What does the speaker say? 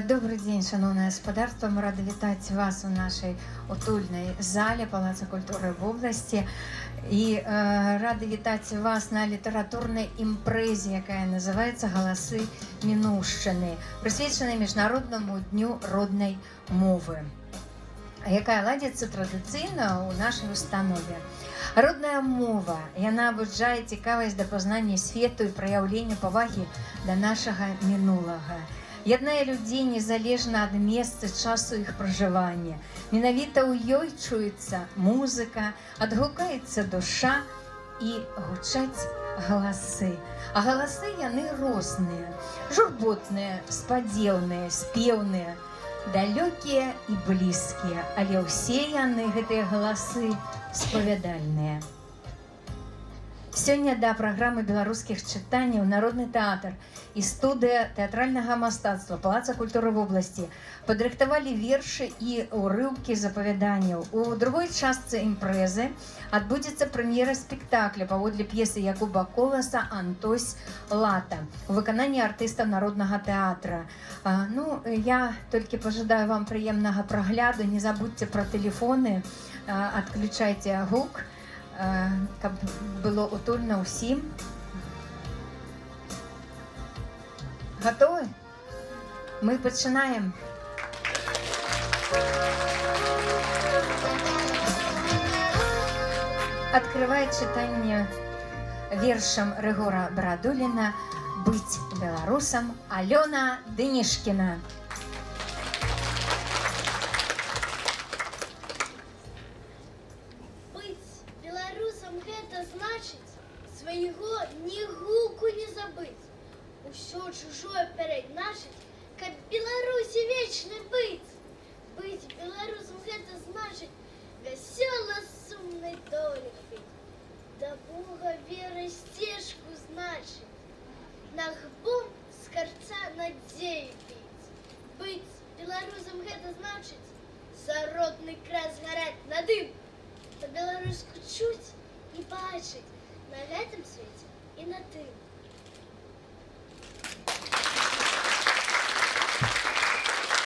Добрый день, шановное господарство. Мы рады вітаць вас у нашей утульной зале Палаца культуры в области. И рады вітаць вас на литературной импрезе, якая называется «Голосы Мінушчыны», присвеченной Международному дню родной мовы, якая ладзіцца традыцыйна ў нашай установе. Родная мова, яна абуджае цікавасць да пазнання свету і праяўлення павагі да нашага мінулага. Яднае людзей незалежна ад месца, часу іх пражывання. Менавіта ў ёй чуецца музыка, адгукаецца душа і гучаць галасы. А галасы яны розныя, журботныя, спадзеўныя, спеўныя, далёкія і блізкія, але ўсе яны, гэтыя галасы, спавядальныя. Сёння да праграмы беларускіх чытанняў народны тэатр і студыя тэатральнага мастацтва Палаца культуры вобласці падрыхтавалі вершы і ўрыўкі з апавяданняў. У другой частцы імпрэзы адбудзецца прэм'ера спектакля паводле п'есы Якуба Коласа «Антось лата» у выкананні артыстаў народнага тэатра. Я толькі пажадаю вам прыемнага прагляду. Не забудьце пра тэлефоны, адключайце гук, каб было утульна ўсім. Готовы? Мы пачынаем. Открывает читание вершам Рыгора Брадуліна «Быть беларусам» Алёна Дынішкіна. Свайго ні гуку не забыць, усё чужое перайначыць, каб Беларусі вечнай быць. Быць беларусам гэта значыць вясёла сумнай долі быць, да Бога верай сцежку значыць, нагбом з карца надзеі біць. Быць беларусам гэта значыць за родны край згараць на дым, та беларуску чуць і бачыць на гэтым свеце і на тым.